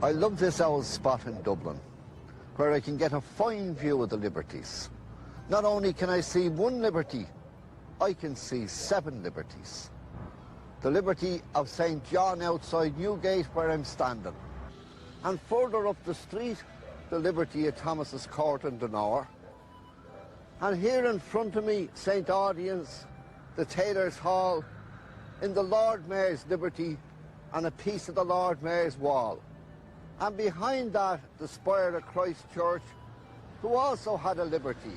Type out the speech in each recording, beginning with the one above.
I love this old spot in Dublin, where I can get a fine view of the liberties. Not only can I see one liberty, I can see 7 liberties. The liberty of St. John outside Newgate, where I'm standing. And further up the street, the liberty of Thomas's Court in Dunor. And here in front of me, St. Audience, the Tailors' Hall, in the Lord Mayor's liberty, and a piece of the Lord Mayor's wall. And behind that, the spire of Christ Church, who also had a liberty.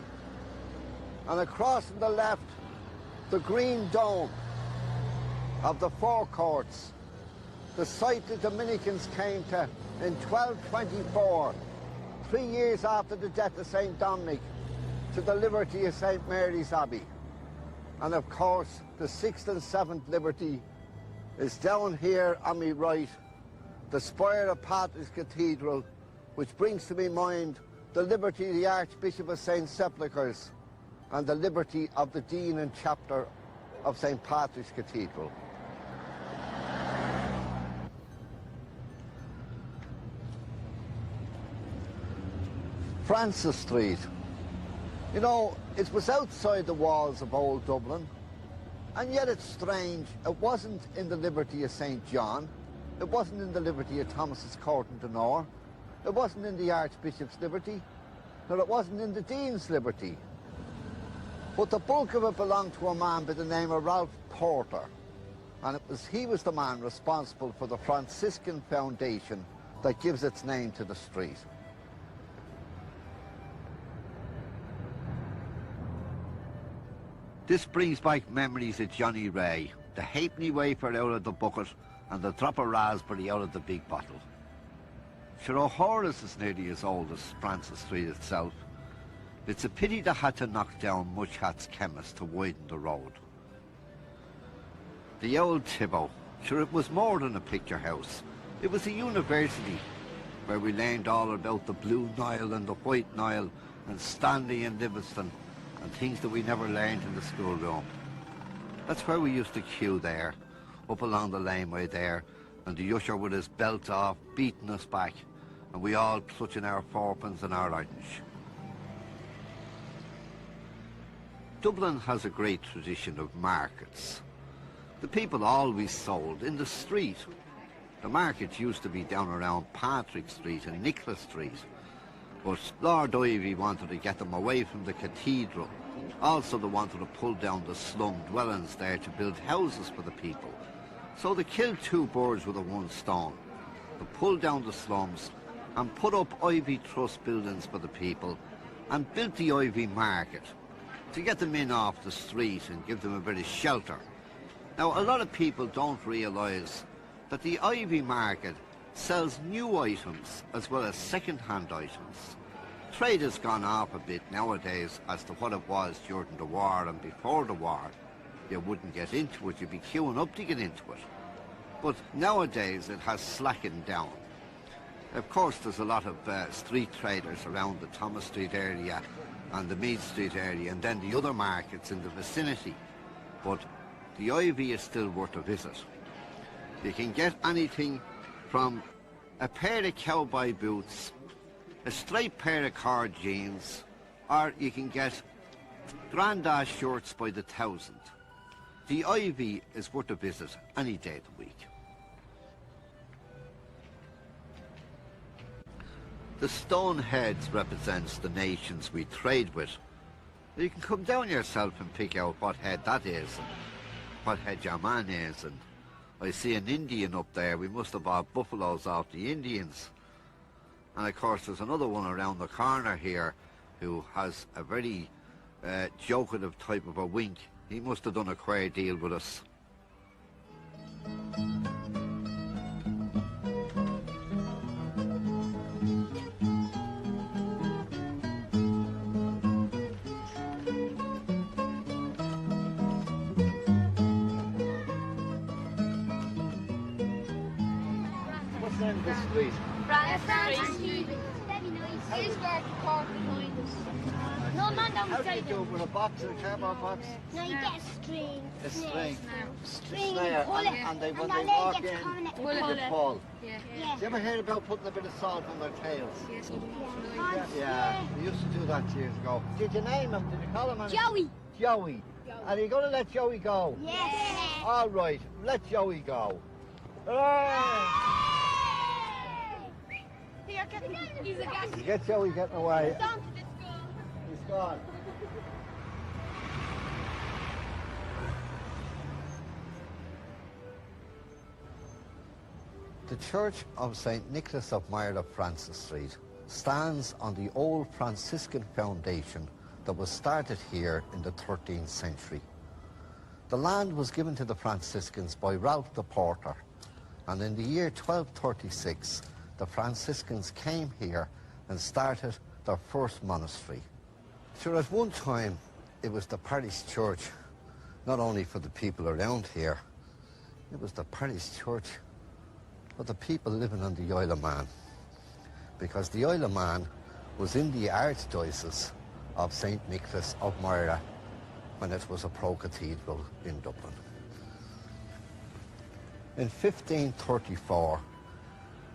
And across on the left, the green dome of the Four Courts, the site the Dominicans came to in 1224, 3 years after the death of St. Dominic, to the liberty of St. Mary's Abbey. And of course, the 6th and 7th liberty is down here on my right, the spire of Patrick's Cathedral, which brings to my mind the liberty of the Archbishop of St. Sepulchre's and the liberty of the Dean and Chapter of St. Patrick's Cathedral. Francis Street. You know, it was outside the walls of old Dublin, and yet it's strange, it wasn't in the liberty of St. John, it wasn't in the liberty of Thomas's Court in Dunor, it wasn't in the Archbishop's liberty, nor it wasn't in the Dean's liberty. But the bulk of it belonged to a man by the name of Ralph Porter, and he was the man responsible for the Franciscan foundation that gives its name to the street. This brings back memories of Johnny Ray, the halfpenny wafer out of the bucket and the drop of raspberry out of the big bottle. Sure, O'Hara's is nearly as old as Francis Street itself. It's a pity they had to knock down Much Hat's chemist to widen the road. The old Thibault, sure, it was more than a picture house. It was a university where we learned all about the Blue Nile and the White Nile and Stanley and Livingston, and things that we never learned in the schoolroom. That's where we used to queue there, up along the laneway there, and the usher with his belt off, beating us back, and we all clutching our fourpence and our orange. Dublin has a great tradition of markets. The people always sold in the street. The markets used to be down around Patrick Street and Nicholas Street, but Lord Ivy wanted to get them away from the cathedral. Also, they wanted to pull down the slum dwellings there to build houses for the people. So they killed 2 birds with a 1 stone. They pulled down the slums and put up Ivy Trust buildings for the people and built the Ivy Market to get them in off the street and give them a bit of shelter. Now, a lot of people don't realise that the Ivy Market sells new items as well as second-hand items. Trade has gone off a bit nowadays as to what it was during the war and before the war. You wouldn't get into it, you'd be queuing up to get into it. But nowadays it has slackened down. Of course, there's a lot of street traders around the Thomas Street area and the Mead Street area and then the other markets in the vicinity. But the Ivy is still worth a visit. You can get anything from a pair of cowboy boots, a straight pair of cord jeans, or you can get grandad shirts by the thousand. The Ivy is worth a visit any day of the week. The stone heads represents the nations we trade with. You can come down yourself and pick out what head that is and what head your man is. And I see an Indian up there. We must have bought buffaloes off the Indians. And of course there's another one around the corner here who has a very jokative type of a wink. He must have done a queer deal with us. What's the name of this street? Francis Street. Here's where the park behind us. No, man, don't How do say you do it with a box, a cardboard box? No, you get a string. A string. String, Snare, pull it, and they, when and they the walk leg gets in, caught in it. you pull. Yeah. Do you ever hear about putting a bit of salt on their tails? Yes. Yeah, we used to do that years ago. Did you name him? Did you call him anything? Joey. Joey. Are you going to let Joey go? Yes. All right, let Joey go. You get Joey getting away. He's gone. The Church of St. Nicholas of Myra, Francis Street, stands on the old Franciscan foundation that was started here in the 13th century. The land was given to the Franciscans by Ralph the Porter, and in the year 1236, the Franciscans came here and started their first monastery. So at one time, it was the parish church, not only for the people around here, it was the parish church for the people living on the Isle of Man, because the Isle of Man was in the Archdiocese of St. Nicholas of Myra when it was a pro-cathedral in Dublin. In 1534,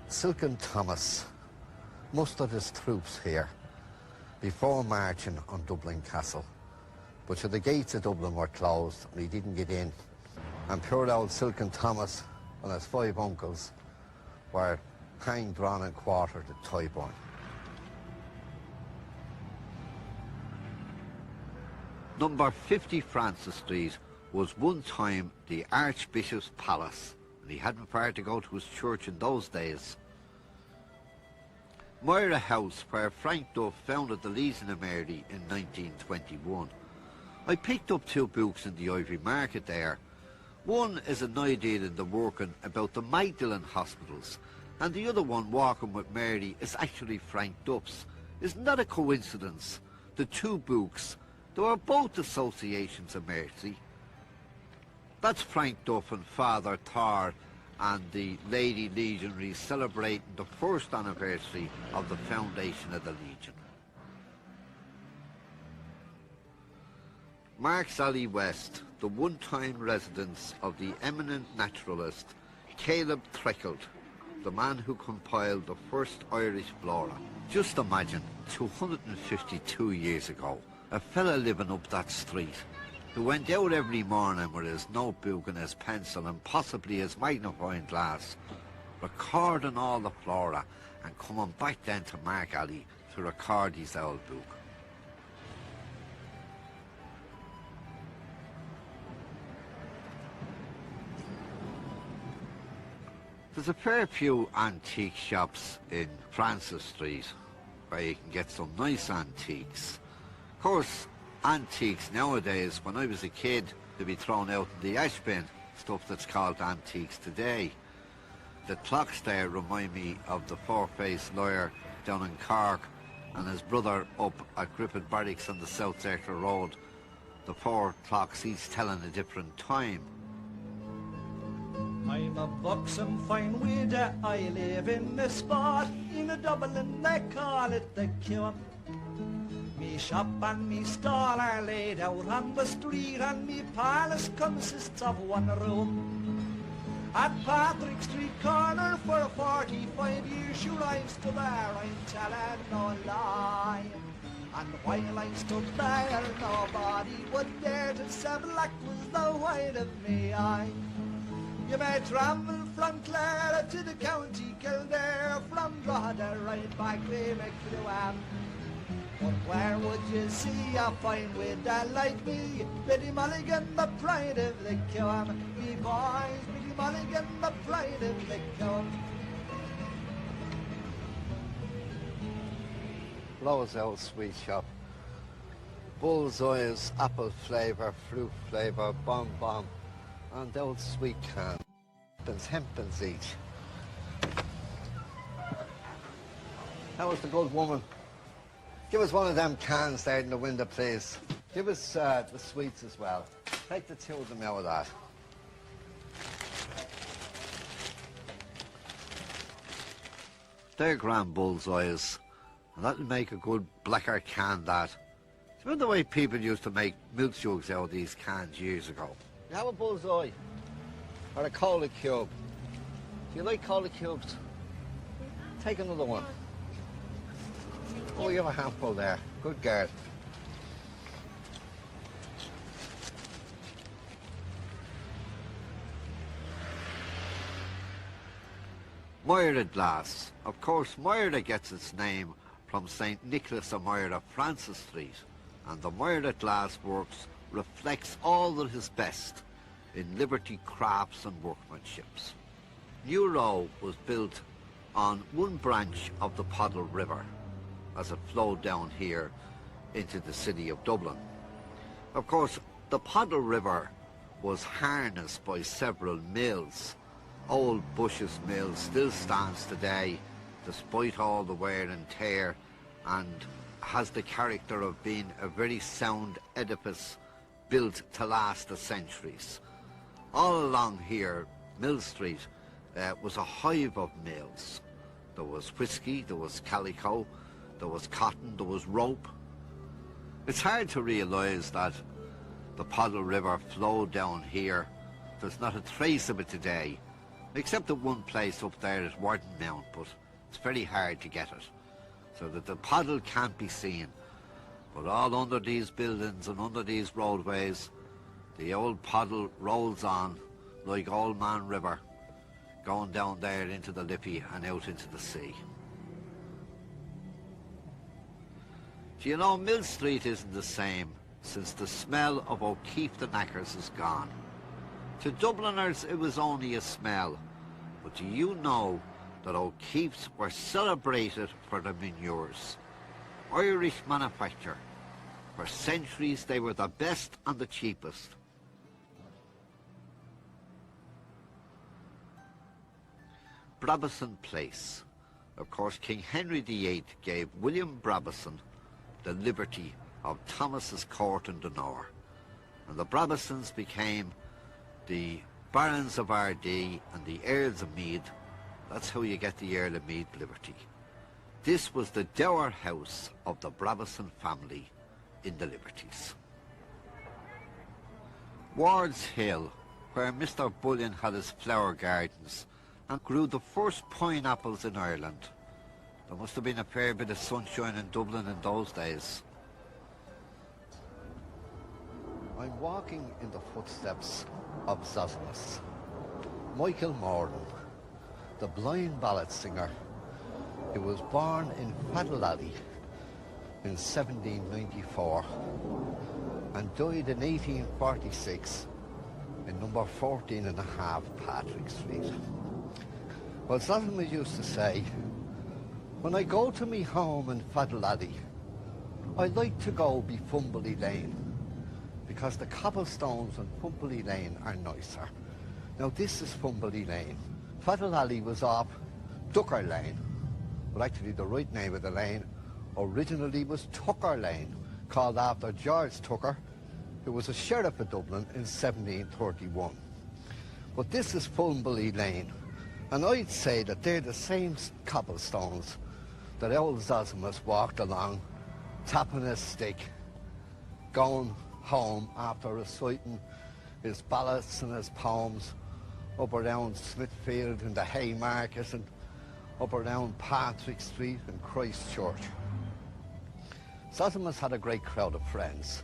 Silken Thomas mustered his troops here before marching on Dublin Castle. But the gates of Dublin were closed and he didn't get in. And poor old Silken Thomas and his 5 uncles were hanged, drawn and quartered at Tyburn. Number 50 Francis Street was one time the Archbishop's palace, and he hadn't far to go to his church in those days. Myra House, where Frank Duff founded the Legion of Mary in 1921. I picked up 2 books in the Ivory Market there. One is an idea in the working about the Magdalen hospitals, and the other one, Walking with Mary, is actually Frank Duff's. Isn't that a coincidence? The 2 books, they were both associations of mercy. That's Frank Duff and Father Thor and the Lady Legionaries celebrating the 1st anniversary of the foundation of the Legion. Marks Alley West, the one-time residence of the eminent naturalist Caleb Treckelt, the man who compiled the first Irish flora. Just imagine, 252 years ago, a fella living up that street who went out every morning with his notebook and his pencil and possibly his magnifying glass, recording all the flora and coming back then to Mark Alley to record his old book. There's a fair few antique shops in Francis Street where you can get some nice antiques. Of course, antiques nowadays, when I was a kid, they'd be thrown out in the ash bin, stuff that's called antiques today. The clocks there remind me of the four-faced lawyer down in Cork and his brother up at Griffith Barracks on the South Circular Road. The 4 clocks, each telling a different time. I'm a buxom fine widow, I live in the spot, in a Dublin they call it the Cure. Me shop and me stall are laid out on the street, and me palace consists of 1 room. At Patrick Street corner for 45 years, sure I've stood there, I'm telling no lie. And while I stood there, nobody would dare to say black was the white of me eye. You may travel from Clara to the county Kildare, from Drogheda right back to McLuhan. But where would you see a fine widow like me? Biddy Mulligan, the pride of the Coam. Me boys, Biddy Mulligan, the pride of the Coam. Lowe's old sweet shop. Bullseyes, apple flavour, fruit flavour, bomb, and the old sweet can. Hempens each. That was the good woman. Give us one of them cans there in the window, please. Give us the sweets as well. Take the 2 of them out of that. They're grand bullseyes, and that'll make a good blacker can, that. Remember the way people used to make milk jugs out of these cans years ago? You have a bullseye or a cola cube. Do you like cola cubes? Take another one. Oh, you have a handful there. Good girl. Moira Glass. Of course, Moira gets its name from St. Nicholas of Moira, Francis Street, and the Moira Glass Works reflects all that is best in Liberty crafts and workmanships. New Row was built on one branch of the Poddle River as it flowed down here into the city of Dublin. Of course, the Poddle River was harnessed by several mills. Old Bush's Mill still stands today, despite all the wear and tear, and has the character of being a very sound edifice built to last the centuries. All along here, Mill Street was a hive of mills. There was whiskey, there was calico, there was cotton, there was rope. It's hard to realise that the Poddle River flowed down here. There's not a trace of it today, except at one place up there at Warden Mount, but it's very hard to get it, so that the Poddle can't be seen. But all under these buildings and under these roadways, the old Poddle rolls on like Old Man River, going down there into the Liffey and out into the sea. Do you know, Mill Street isn't the same since the smell of O'Keefe the Knackers is gone. To Dubliners it was only a smell, but do you know that O'Keefe's were celebrated for their manures? Irish manufacture. For centuries they were the best and the cheapest. Brabazon Place. Of course, King Henry VIII gave William Brabazon the liberty of Thomas's court in the north, and the Brabazons became the Barons of Ardee and the Earls of Meath. That's how you get the Earl of Meath liberty. This was the dower house of the Brabazon family in the Liberties. Ward's Hill, where Mr. Bullion had his flower gardens and grew the first pineapples in Ireland. There must have been a fair bit of sunshine in Dublin in those days. I'm walking in the footsteps of Zosimus. Michael Moran, the blind ballad singer, who was born in Fadalally in 1794 and died in 1846 in number 14.5 Patrick Street. Well, Zosimus used to say, when I go to me home in Fadalally, I like to go be Fumbley Lane, because the cobblestones on Fumbley Lane are nicer. Now this is Fumbley Lane. Fadalally was off Ducker Lane, but actually the right name of the lane originally was Tucker Lane, called after George Tucker, who was a sheriff of Dublin in 1731. But this is Fumbley Lane, and I'd say that they're the same cobblestones that old Zosimus walked along, tapping his stick, going home after reciting his ballads and his poems up around Smithfield and the Haymarket and up around Patrick Street and Christchurch. Zosimus had a great crowd of friends.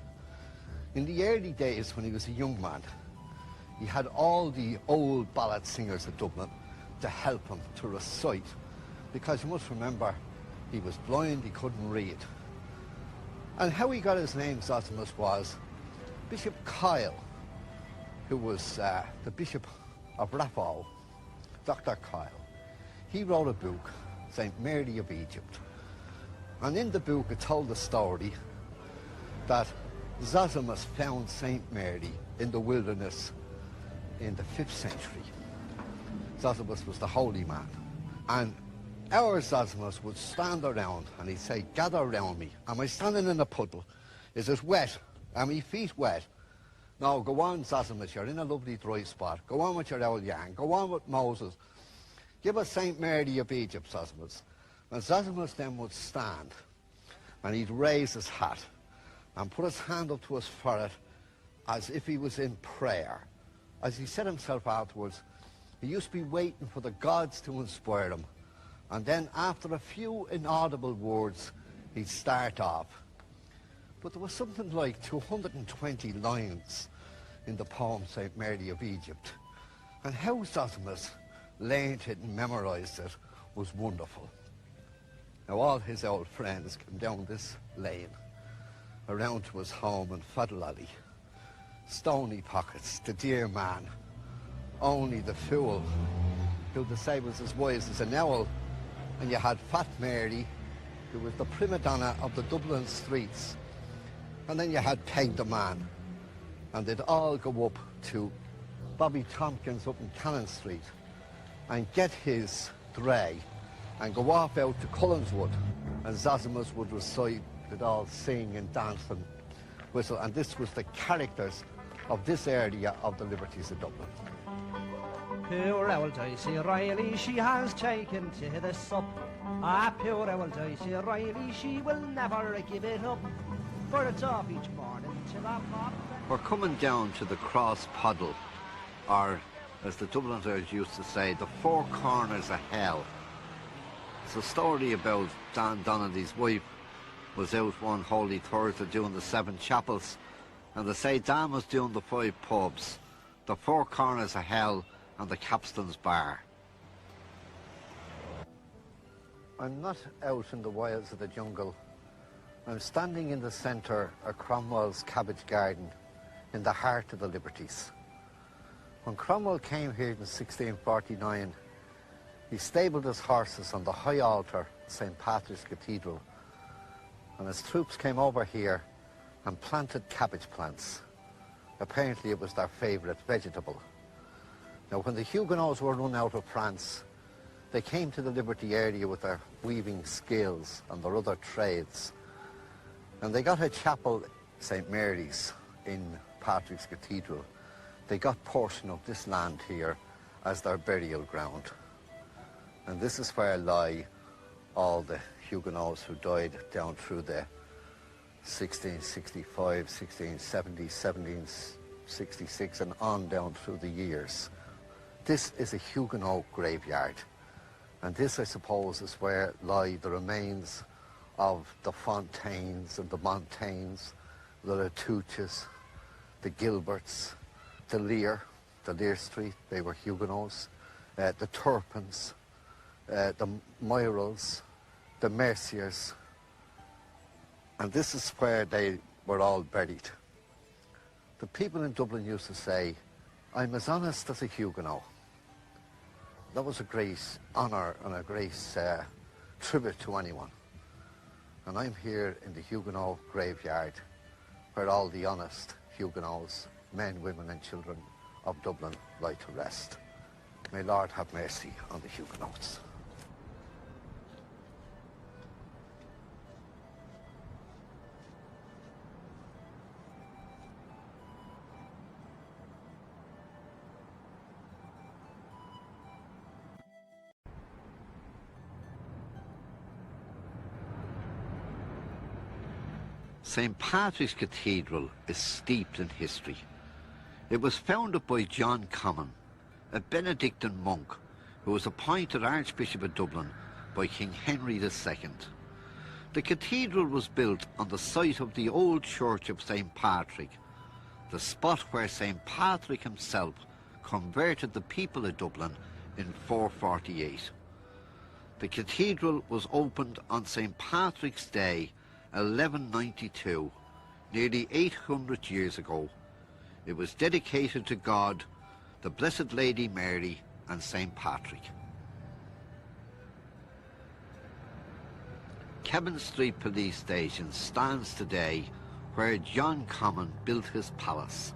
In the early days when he was a young man, he had all the old ballad singers of Dublin to help him to recite, because you must remember, he was blind, he couldn't read. And how he got his name, Zosimus, was Bishop Kyle, who was the Bishop of Raphoe, Dr. Kyle. He wrote a book, St. Mary of Egypt. And in the book it told the story that Zosimus found St. Mary in the wilderness in the 5th century. Zosimus was the holy man. And our Zosimus would stand around and he'd say, gather around me. Am I standing in a puddle? Is it wet? Are my feet wet? No, go on, Zosimus, you're in a lovely dry spot. Go on with your old yarn. Go on with Moses. Give us St. Mary of Egypt, Zosimus. And Zosimus then would stand and he'd raise his hat and put his hand up to his forehead as if he was in prayer. As he said himself afterwards, he used to be waiting for the gods to inspire him, and then after a few inaudible words, he'd start off. But there was something like 220 lines in the poem St. Mary of Egypt, and how Zosimus learned it and memorised it was wonderful. Now all his old friends came down this lane, around to his home in Fadlally. Stony Pockets, the dear man, only the fool, who they say was as wise as an owl, and you had Fat Mary, who was the prima donna of the Dublin streets, and then you had Peg the Man, and they'd all go up to Bobby Tompkins up in Cannon Street and get his dray and go off out to Cullinswood, and Zosimus would recite, they'd all sing and dance and whistle, and this was the characters of this area of the Liberties of Dublin. Poor old Dicey Riley, she has taken to the sup. Ah, poor old Dicey Riley, she will never give it up. For it's off each morning to the pot. We're coming down to the Cross Puddle, or as the Dubliners used to say, the four corners of hell. It's a story about Dan Donnelly's wife was out one Holy Thursday doing the 7 chapels, and they say Dan was doing the 5 pubs, the four corners of hell and the Capstan's Bar. I'm not out in the wilds of the jungle. I'm standing in the centre of Cromwell's cabbage garden in the heart of the Liberties. When Cromwell came here in 1649, he stabled his horses on the high altar of St. Patrick's Cathedral, and his troops came over here and planted cabbage plants. Apparently it was their favourite vegetable. Now when the Huguenots were run out of France, they came to the Liberty area with their weaving skills and their other trades, and they got a chapel, St. Mary's, in Patrick's Cathedral. They got portion of this land here as their burial ground. And this is where lie all the Huguenots who died down through the 1665, 1670, 1766 and on down through the years. This is a Huguenot graveyard, and this, I suppose, is where lie the remains of the Fontaines and the Montaignes, the Latouches, the Gilberts, the Lear Street, they were Huguenots, the Turpins, the Moirels, the Merciers, and this is where they were all buried. The people in Dublin used to say, I'm as honest as a Huguenot. That was a great honour and a great tribute to anyone. And I'm here in the Huguenot graveyard where all the honest Huguenots, men, women and children of Dublin lie to rest. May Lord have mercy on the Huguenots. St. Patrick's Cathedral is steeped in history. It was founded by John Comyn, a Benedictine monk who was appointed Archbishop of Dublin by King Henry II. The cathedral was built on the site of the old church of St. Patrick, the spot where St. Patrick himself converted the people of Dublin in 448. The cathedral was opened on St. Patrick's Day 1192, nearly 800 years ago. It was dedicated to God, the Blessed Lady Mary and St. Patrick. Kevin Street Police Station stands today where John Comyn built his palace.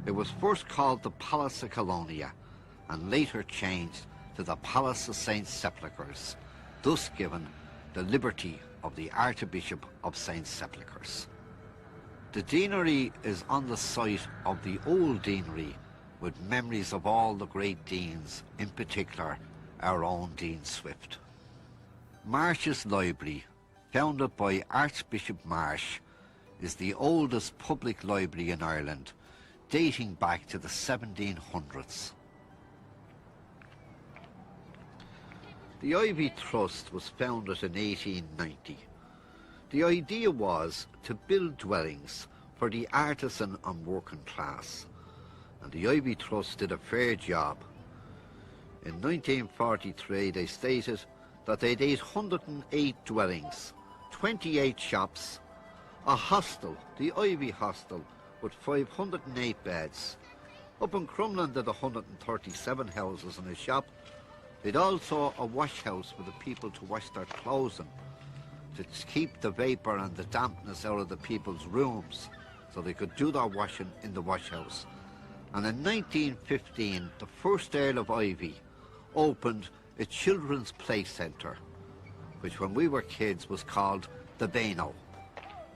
It was first called the Palace of Colonia and later changed to the Palace of St. Sepulchres, thus given the liberty of the Archbishop of St. Sepulchres. The deanery is on the site of the old deanery with memories of all the great deans, in particular our own Dean Swift. Marsh's Library, founded by Archbishop Marsh is the oldest public library in Ireland, dating back to the 1700s. The Ivy Trust was founded in 1890. The idea was to build dwellings for the artisan and working class, and the Ivy Trust did a fair job. In 1943 they stated that they had 808 dwellings, 28 shops, a hostel, the Ivy Hostel, with 508 beds. Up in Crumlin did 137 houses and a shop. They'd also a wash house for the people to wash their clothes in, to keep the vapour and the dampness out of the people's rooms, so they could do their washing in the wash house. And in 1915, the first Earl of Ivy opened a children's play centre, which when we were kids was called the Beano,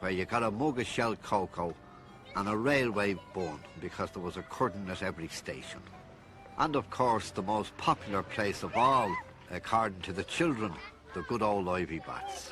where you got a mug of shelled cocoa and a railway bun, because there was a curtain at every station. And of course, the most popular place of all, according to the children, the good old Ivy Bats.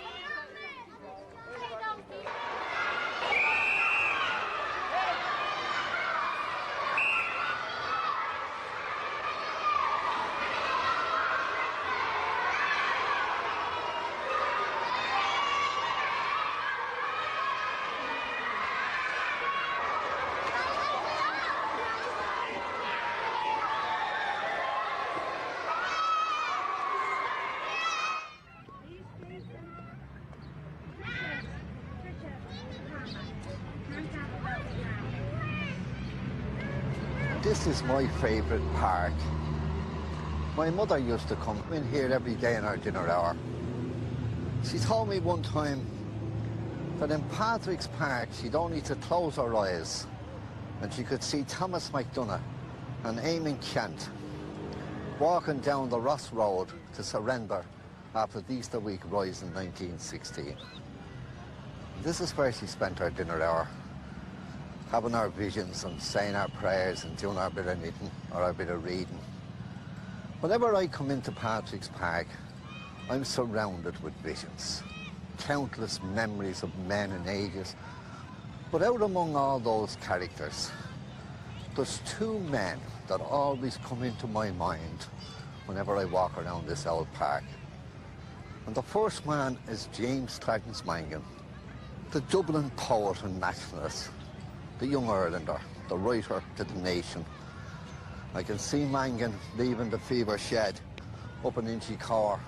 This is my favourite park. My mother used to come in here every day in our dinner hour. She told me one time that in Patrick's Park she'd only to close her eyes and she could see Thomas MacDonagh and Eamon Kent walking down the Ross Road to surrender after the Easter week rise in 1916. This is where she spent her dinner hour, having our visions and saying our prayers and doing our bit of knitting or our bit of reading. Whenever I come into Patrick's Park, I'm surrounded with visions, countless memories of men and ages. But out among all those characters, there's two men that always come into my mind whenever I walk around this old park. And the first man is James Clarence Mangan, the Dublin poet and nationalist, the young Irelander, the writer to the nation. I can see Mangan leaving the fever shed up in Inchicore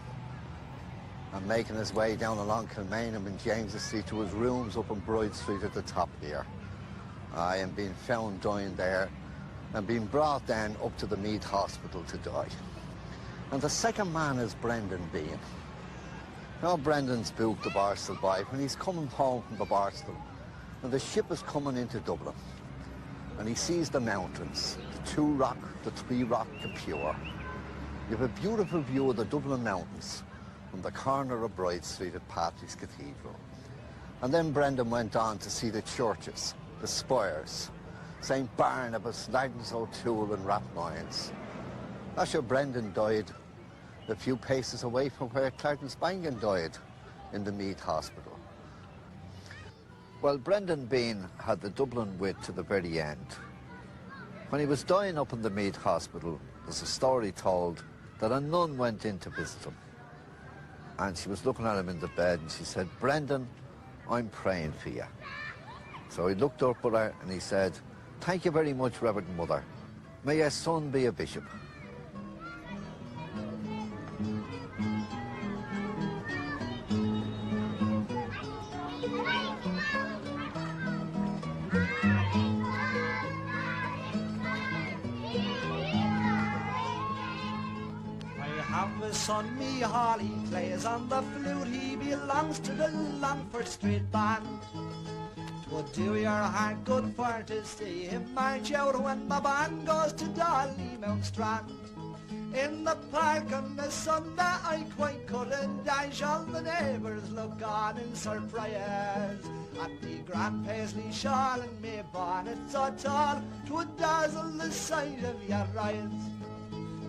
and making his way down along Kilmainham and James's Street to his rooms up on Bride Street at the top here. I am being found dying there and being brought then up to the Meath Hospital to die. And the second man is Brendan Bean. Now Brendan's booked the Barstool by when he's coming home from the Barstool, and the ship is coming into Dublin, and he sees the mountains, the 2 Rock, the 3 Rock Capure. You have a beautiful view of the Dublin mountains from the corner of Bride Street at Patrick's Cathedral. And then Brendan went on to see the churches, the spires, St. Barnabas, Lardens O'Toole and Rathmines. Asher Brendan died a few paces away from where Clarence Mangan died, in the Meath Hospital. Well, Brendan Bean had the Dublin wit to the very end. When he was dying up in the Meath Hospital, there's a story told that a nun went in to visit him. And she was looking at him in the bed and she said, "Brendan, I'm praying for you." So he looked up at her and he said, "Thank you very much, Reverend Mother. May your son be a bishop." Son, me Holly plays on the flute, he belongs to the Longford Street Band. 'Twould do your heart good for to see him march out when the band goes to Dollymount Strand. In the park on the Sunday I quite couldn't dash, all the neighbours look on in surprise at the grand paisley shawl and me bonnet so tall, 'twould dazzle the sight of your eyes.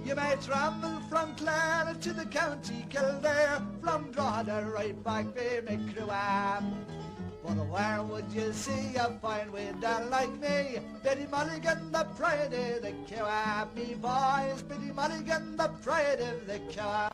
You may travel from Clare to the county Kildare, from Drogheda right back by Micrewam. But where would you see a fine widow like me? Biddy Mulligan, the pride of the cow. Me boys, Biddy Mulligan, the pride of the cow.